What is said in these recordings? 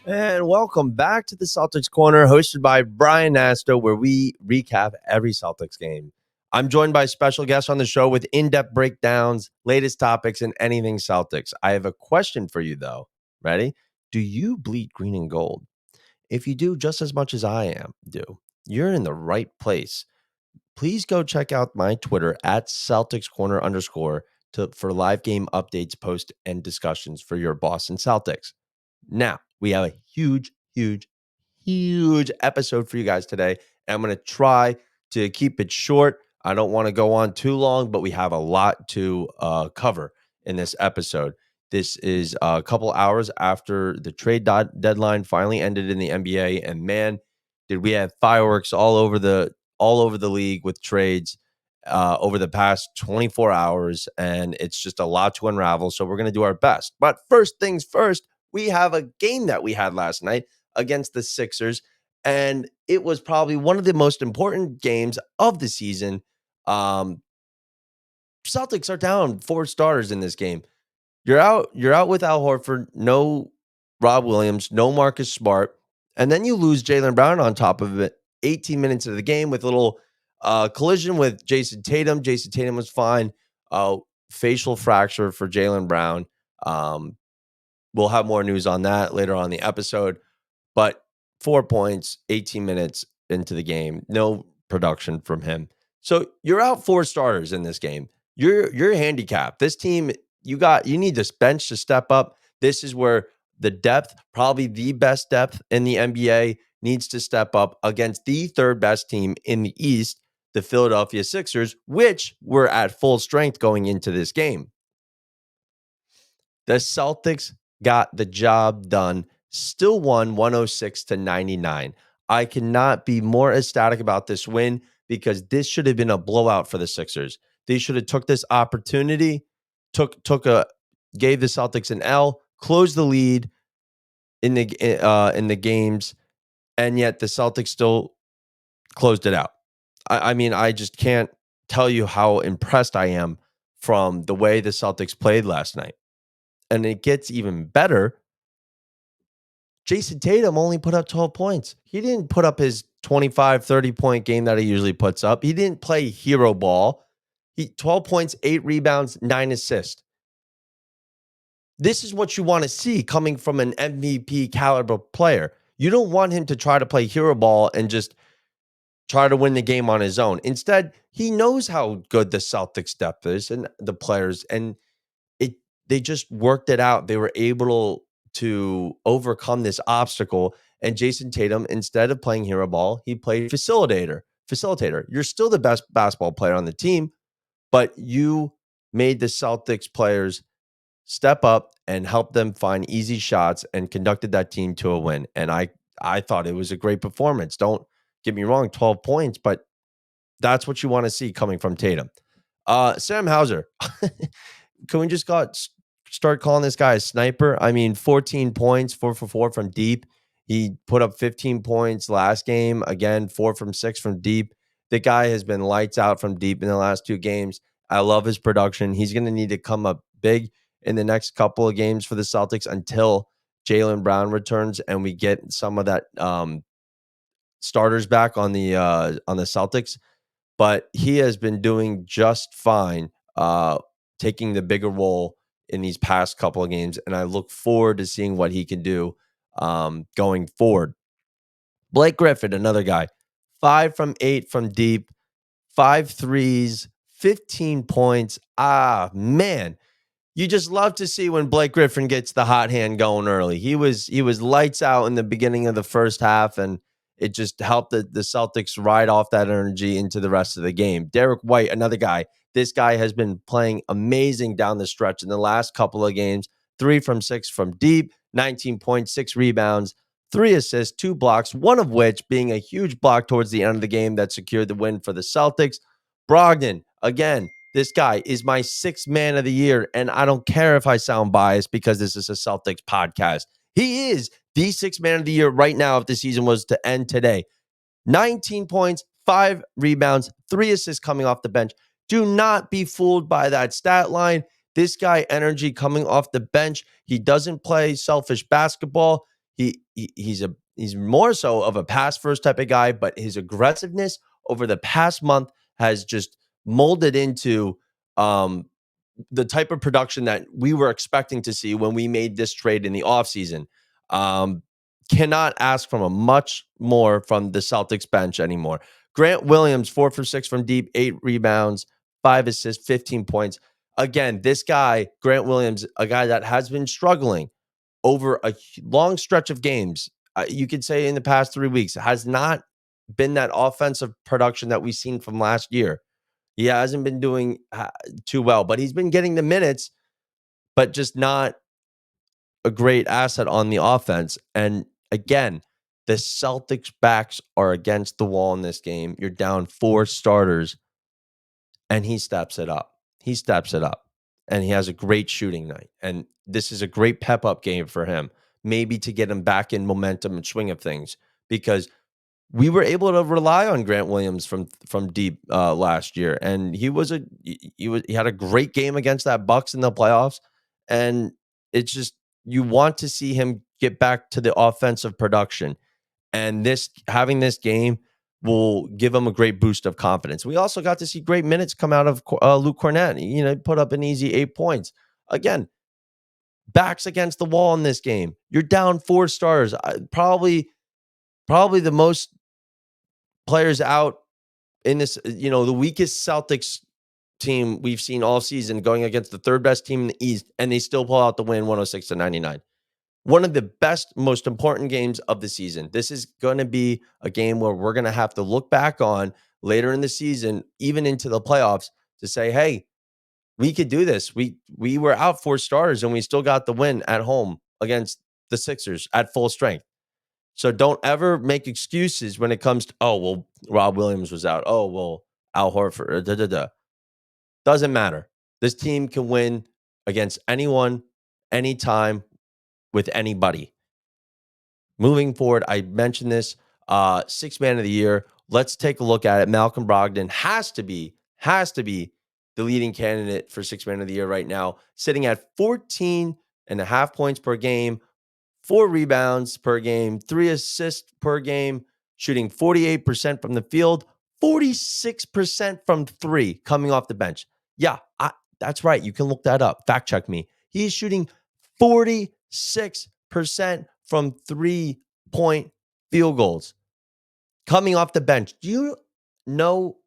And welcome back to the Celtics Corner, hosted by Brian Nasto, where we recap every Celtics game. I'm joined by special guests on the show with in-depth breakdowns, latest topics, and anything Celtics. I have a question for you, though. Ready? Do you bleed green and gold? If you do, just as much as you're in the right place. Please go check out my Twitter at Celtics Corner _ for live game updates, posts, and discussions for your Boston Celtics. Now, we have a huge episode for you guys today. And I'm going to try to keep it short. I don't want to go on too long, but we have a lot to cover in this episode. This is a couple hours after the trade deadline finally ended in the NBA. And man, did we have fireworks all over the league with trades over the past 24 hours. And it's just a lot to unravel. So we're going to do our best. But first things first, we have a game that we had last night against the Sixers, and it was probably one of the most important games of the season. Celtics are down 4 starters in this game. You're out with Al Horford, no Rob Williams, no Marcus Smart, and then you lose Jaylen Brown on top of it. 18 minutes of the game with a little collision with Jason Tatum. Jason Tatum was fine. Facial fracture for Jaylen Brown. We'll have more news on that later on in the episode. But 4 points, 18 minutes into the game, no production from him. So you're out 4 starters in this game. You're handicapped. This team, you need this bench to step up. This is where the depth, probably the best depth in the NBA, needs to step up against the third best team in the East, the Philadelphia Sixers, which were at full strength going into this game. The Celtics got the job done, still won 106-99. I cannot be more ecstatic about this win because this should have been a blowout for the Sixers. They should have took this opportunity, gave the Celtics an L, closed the lead in the games, and yet the Celtics still closed it out. I mean, I just can't tell you how impressed I am from the way the Celtics played last night. And it gets even better. Jason Tatum only put up 12 points. He didn't put up his 25, 30-point game that he usually puts up. He didn't play hero ball. 12 points, 8 rebounds, 9 assists. This is what you want to see coming from an MVP caliber player. You don't want him to try to play hero ball and just try to win the game on his own. Instead, he knows how good the Celtics depth is and the players, and they just worked it out. They were able to overcome this obstacle. And Jason Tatum, instead of playing hero ball, he played facilitator. You're still the best basketball player on the team, but you made the Celtics players step up and help them find easy shots and conducted that team to a win. And I thought it was a great performance. Don't get me wrong, 12 points, but that's what you want to see coming from Tatum. Sam Hauser. Can we just start calling this guy a sniper? I mean, 14 points, 4 for 4 from deep. He put up 15 points last game. Again, 4 from 6 from deep. The guy has been lights out from deep in the last 2 games. I love his production. He's going to need to come up big in the next couple of games for the Celtics until Jaylen Brown returns and we get some of that starters back on the Celtics. But he has been doing just fine, taking the bigger role in these past couple of games, and I look forward to seeing what he can do going forward. Blake Griffin, another guy, 5 from 8 from deep, 5 threes, 15 points. Man, you just love to see when Blake Griffin gets the hot hand going early. He was lights out in the beginning of the first half, and it just helped the Celtics ride off that energy into the rest of the game. Derek White, another guy. This guy has been playing amazing down the stretch in the last couple of games. 3 from 6 from deep, 19 points, 6 rebounds, 3 assists, 2 blocks, one of which being a huge block towards the end of the game that secured the win for the Celtics. Brogdon, again, this guy is my sixth man of the year, and I don't care if I sound biased because this is a Celtics podcast. He is the sixth man of the year right now if the season was to end today. 19 points, 5 rebounds, 3 assists coming off the bench. Do not be fooled by that stat line. This guy, energy coming off the bench. He doesn't play selfish basketball. He's more so of a pass first type of guy, but his aggressiveness over the past month has just molded into the type of production that we were expecting to see when we made this trade in the offseason. Cannot ask from a much more from the Celtics bench anymore. Grant Williams, 4 for 6 from deep, 8 rebounds, 5 assists, 15 points. Again, this guy, Grant Williams, a guy that has been struggling over a long stretch of games. You could say in the past 3 weeks, has not been that offensive production that we've seen from last year. He hasn't been doing too well, but he's been getting the minutes, but just not a great asset on the offense. And again, the Celtics backs are against the wall in this game. You're down 4 starters, and he steps it up. He steps it up, and he has a great shooting night. And this is a great pep up game for him, maybe to get him back in momentum and swing of things, because we were able to rely on Grant Williams from deep last year, and he had a great game against that Bucks in the playoffs, and it's just you want to see him get back to the offensive production, and having this game will give him a great boost of confidence. We also got to see great minutes come out of Luke Cornett. Put up an easy 8 points. Again, backs against the wall in this game. You're down 4 stars. Probably the most players out in this, the weakest Celtics team we've seen all season going against the third best team in the East, and they still pull out the win 106-99. One of the best, most important games of the season. This is going to be a game where we're going to have to look back on later in the season, even into the playoffs, to say, hey, we could do this. We were out 4 starters and we still got the win at home against the Sixers at full strength. So don't ever make excuses when it comes to, oh, well, Rob Williams was out. Oh, well, Al Horford. Doesn't matter. This team can win against anyone, anytime, with anybody. Moving forward, I mentioned this, 6th man of the year. Let's take a look at it. Malcolm Brogdon has to be the leading candidate for 6th man of the year right now, sitting at 14.5 points per game, 4 rebounds per game, 3 assists per game, shooting 48% from the field, 46% from 3 coming off the bench. Yeah, that's right. You can look that up. Fact check me. He's shooting 46% from 3-point field goals coming off the bench. Do you know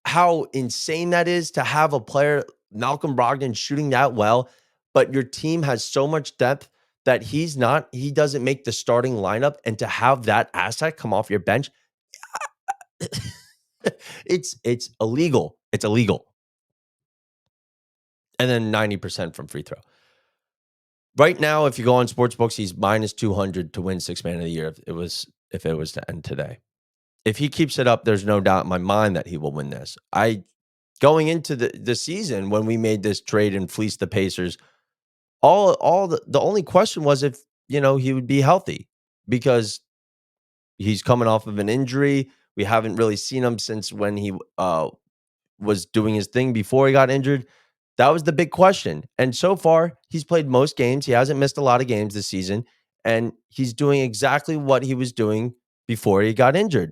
how insane that is to have a player, Malcolm Brogdon, shooting that well, but your team has so much depth that he doesn't make the starting lineup, and to have that asset come off your bench, it's illegal. It's illegal. And then 90% from free throw. Right now, if you go on sportsbooks, he's minus 200 to win 6th man of the year if it was to end today. If he keeps it up, there's no doubt in my mind that he will win this. Going into the season when we made this trade and fleeced the Pacers, the only question was if, he would be healthy, because he's coming off of an injury. We haven't really seen him since when he was doing his thing before he got injured. That was the big question. And so far, he's played most games. He hasn't missed a lot of games this season, and he's doing exactly what he was doing before he got injured.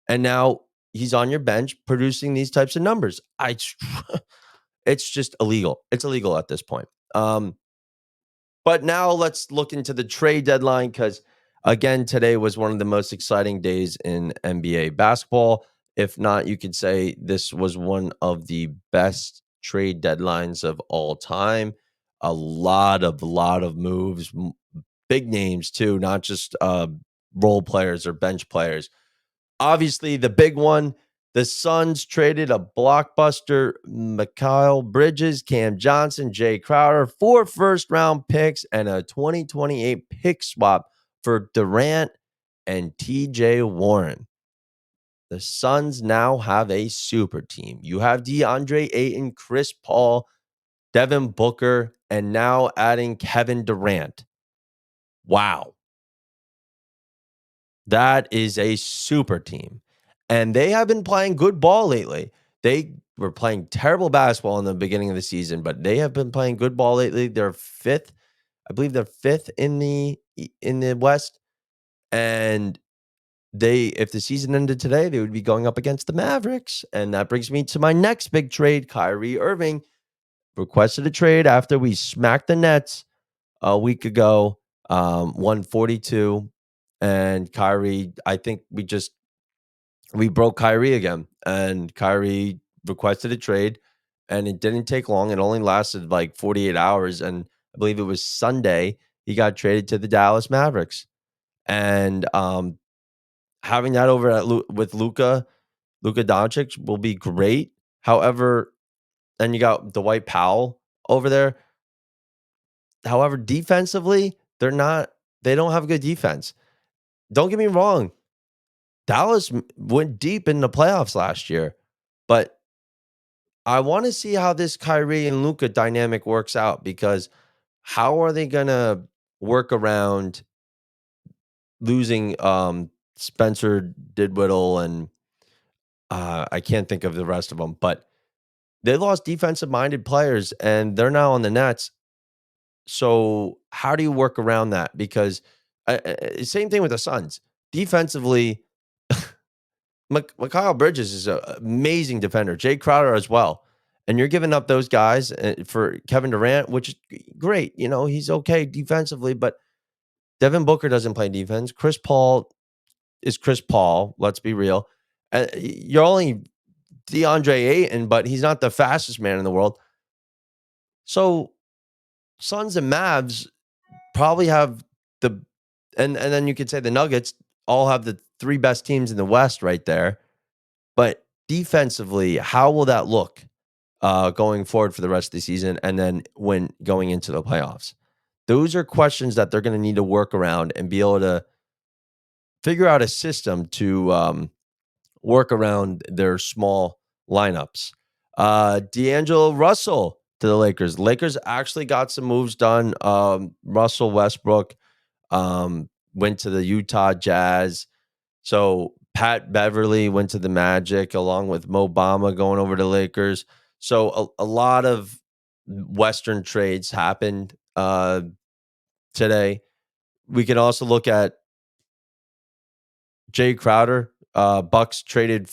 And now he's on your bench producing these types of numbers. It's just illegal. It's illegal at this point. But now let's look into the trade deadline, because, again, today was one of the most exciting days in NBA basketball. If not, you could say this was one of the best trade deadlines of all time. A lot of moves, big names too, not just role players or bench players. Obviously, the big one, the Suns traded a blockbuster Mikal Bridges, Cam Johnson, Jay Crowder, 4 first-round picks, and a 2028 pick swap for Durant and TJ Warren. The Suns now have a super team. You have DeAndre Ayton, Chris Paul, Devin Booker, and now adding Kevin Durant. Wow. That is a super team. And they have been playing good ball lately. They were playing terrible basketball in the beginning of the season, but they have been playing good ball lately. They're fifth. I believe they're fifth in the West. And if the season ended today, they would be going up against the Mavericks. And that brings me to my next big trade. Kyrie Irving requested a trade after we smacked the Nets a week ago, 142. And Kyrie, I think we broke Kyrie again. And Kyrie requested a trade, and it didn't take long. It only lasted like 48 hours. And I believe it was Sunday, he got traded to the Dallas Mavericks. And having that over with Luka Doncic will be great. However, and you got Dwight Powell over there. However, defensively, they don't have good defense. Don't get me wrong. Dallas went deep in the playoffs last year, but I want to see how this Kyrie and Luka dynamic works out, because how are they going to work around losing Spencer Didwittle and I can't think of the rest of them, but they lost defensive minded players and they're now on the Nets. So how do you work around that? Because same thing with the Suns. Defensively, Mikal Bridges is an amazing defender. Jay Crowder as well. And you're giving up those guys for Kevin Durant, which is great. You know, he's okay defensively, but Devin Booker doesn't play defense. Chris Paul is Chris Paul. Let's be real. You're only DeAndre Ayton, but he's not the fastest man in the world. So Suns and Mavs probably have and then you could say the Nuggets all have the three best teams in the West right there. But defensively, how will that look going forward for the rest of the season, and then when going into the playoffs? Those are questions that they're going to need to work around and be able to figure out a system to work around their small lineups. D'Angelo Russell to the Lakers. Lakers actually got some moves done. Russell Westbrook went to the Utah Jazz. So Pat Beverly went to the Magic along with Mo Bamba going over to Lakers. So a lot of Western trades happened today. We can also look at Jay Crowder. Bucks traded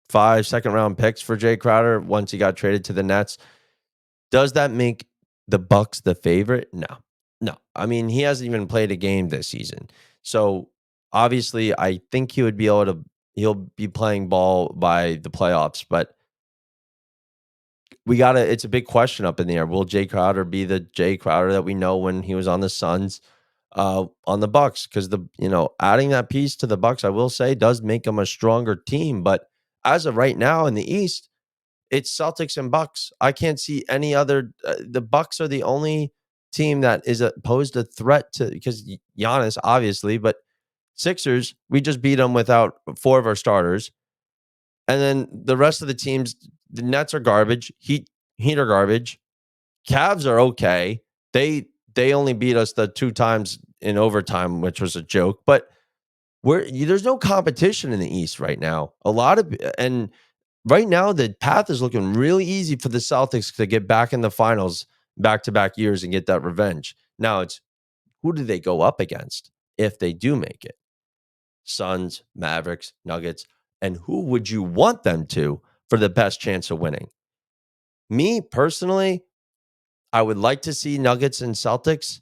5 second-round picks for Jay Crowder once he got traded to the Nets. Does that make the Bucks the favorite? No. No. I mean, he hasn't even played a game this season. So, obviously, I think he'll be playing ball by the playoffs, but it's a big question up in the air. Will Jay Crowder be the Jay Crowder that we know when he was on the Suns, on the Bucks? Because adding that piece to the Bucks, I will say, does make them a stronger team. But as of right now in the East, it's Celtics and Bucks. I can't see any other. The Bucks are the only team that is posed a threat to, because Giannis, obviously, but Sixers, we just beat them without 4 of our starters. And then the rest of the teams, the Nets are garbage. Heat are garbage. Cavs are okay. They only beat us the 2 times in overtime, which was a joke. But there's no competition in the East right now. And right now, the path is looking really easy for the Celtics to get back in the finals back-to-back years and get that revenge. Now it's, who do they go up against if they do make it? Suns, Mavericks, Nuggets, and who would you want them to for the best chance of winning? Me, personally, I would like to see Nuggets and Celtics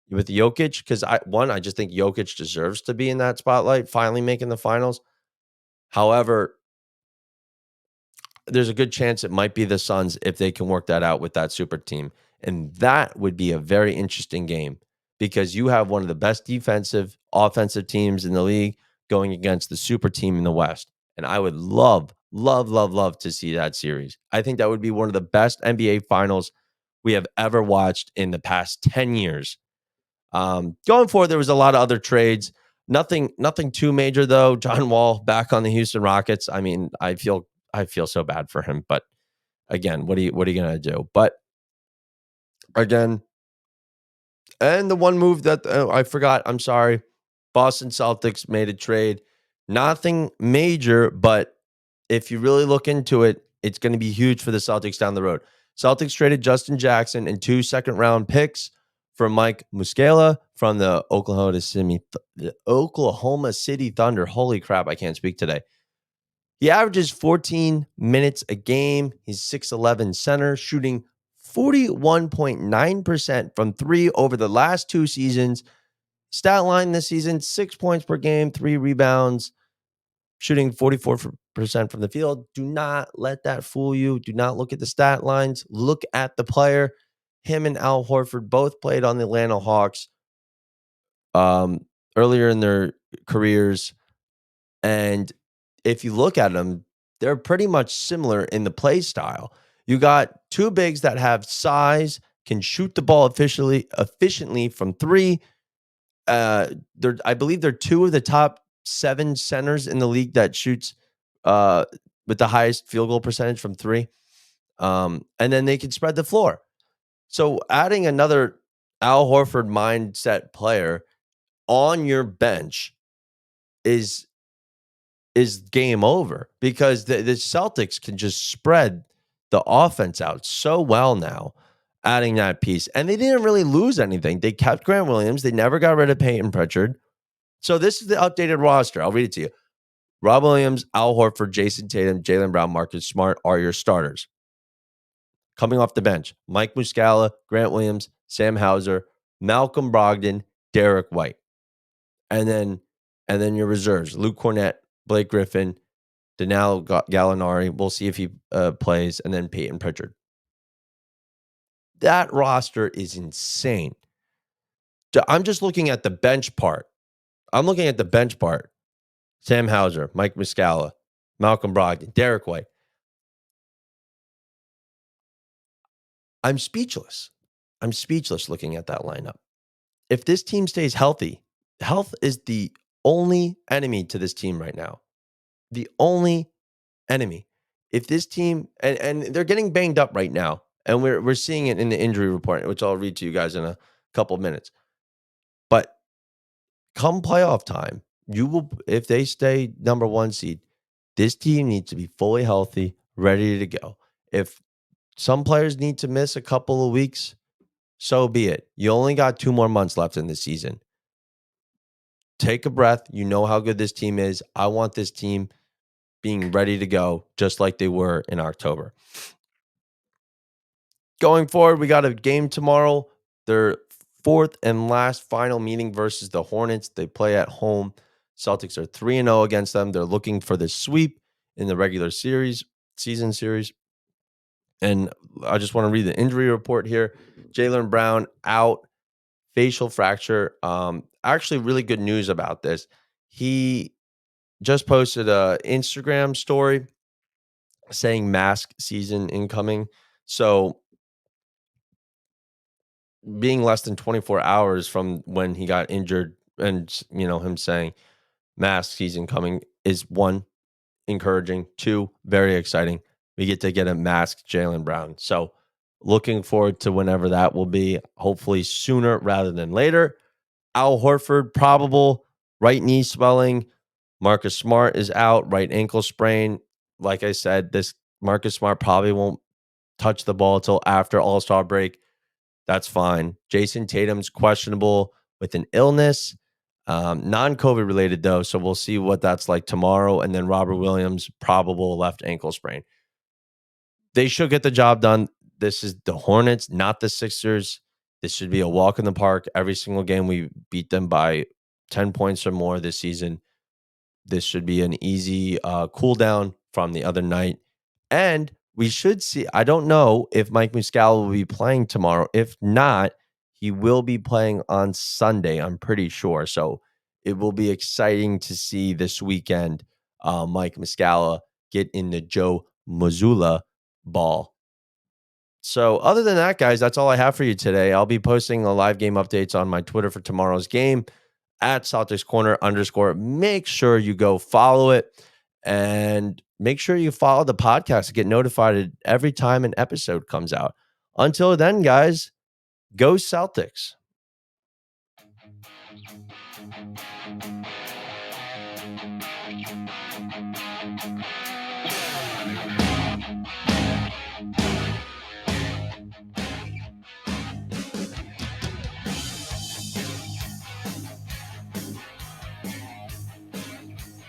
with Jokic, because I just think Jokic deserves to be in that spotlight, finally making the finals. However, there's a good chance it might be the Suns if they can work that out with that super team. And that would be a very interesting game, because you have one of the best defensive, offensive teams in the league going against the super team in the West. And I would love, love, love, love to see that series. I think that would be one of the best NBA finals we have ever watched in the past 10 years. Going forward, there was a lot of other trades. Nothing too major though. John Wall back on the Houston Rockets. I mean, I feel so bad for him, but again, what are you gonna do? But again, and the one move that I forgot, I'm sorry, Boston Celtics made a trade. Nothing major, but if you really look into it, it's going to be huge for the Celtics down the road. Celtics traded Justin Jackson and 2 second-round picks for Mike Muscala from the Oklahoma City Thunder. Holy crap, I can't speak today. He averages 14 minutes a game. He's 6'11 center, shooting 41.9% from three over the last 2 seasons. Stat line this season: 6 points per game, 3 rebounds, shooting 44% from the field. Do not let that fool you. Do not look at the stat lines. Look at the player. Him and Al Horford both played on the Atlanta Hawks um, earlier in their careers. And if you look at them, they're pretty much similar in the play style. You got two bigs that have size, can shoot the ball efficiently from three. I believe they're two of the top 7 centers in the league that shoots uh, with the highest field goal percentage from three. And then they can spread the floor. So adding another Al Horford mindset player on your bench is game over, because the Celtics can just spread the offense out so well now, adding that piece. And they didn't really lose anything. They kept Grant Williams. They never got rid of Peyton Pritchard. So this is the updated roster. I'll read it to you. Rob Williams, Al Horford, Jason Tatum, Jaylen Brown, Marcus Smart are your starters. Coming off the bench, Mike Muscala, Grant Williams, Sam Hauser, Malcolm Brogdon, Derek White. And then your reserves: Luke Cornett, Blake Griffin, Danilo Gallinari. We'll see if he plays, and then Peyton Pritchard. That roster is insane. I'm just looking at the bench part. Sam Hauser, Mike Muscala, Malcolm Brogdon, Derek White. I'm speechless. Looking at that lineup. If this team stays healthy, health is the only enemy to this team right now. The only enemy. If this team, and they're getting banged up right now, and we're seeing it in the injury report, which I'll read to you guys in a couple of minutes. But come playoff time, you will, if they stay number 1 seed, this team needs to be fully healthy, ready to go. If some players need to miss a couple of weeks, so be it. You only got 2 more months left in the season. Take a breath. You know how good this team is. I want this team being ready to go, just like they were in October. Going forward, we got a game tomorrow. Their fourth and last final meeting versus the Hornets. They play at home. Celtics are 3-0 against them. They're looking for the sweep in the regular season series. And I just want to read the injury report here. Jaylen Brown out, facial fracture. Actually, really good news about this. He just posted a Instagram story saying mask season incoming. So being less than 24 hours from when he got injured, and him saying mask season coming, is one, encouraging, two, very exciting. We get a masked Jaylen Brown. So looking forward to whenever that will be, hopefully sooner rather than later. Al Horford, probable right knee swelling. Marcus Smart is out, right ankle sprain. Like I said, this Marcus Smart probably won't touch the ball until after All-Star break. That's fine. Jason Tatum's questionable with an illness, non-COVID related though, so we'll see what that's like tomorrow. And then Robert Williams, probable left ankle sprain. They should get the job done. This is the Hornets, not the Sixers. This should be a walk in the park. Every single game we beat them by 10 points or more this season. This should be an easy cool down from the other night. And we should see, I don't know if Mike Muscala will be playing tomorrow. If not, he will be playing on Sunday, I'm pretty sure. So it will be exciting to see this weekend Mike Muscala get in the Joe Mazzulla ball. So, other than that, guys, that's all I have for you today. I'll be posting the live game updates on my Twitter for tomorrow's game at Celtics Corner _ Make sure you go follow it and make sure you follow the podcast to get notified every time an episode comes out. Until then, guys, go Celtics.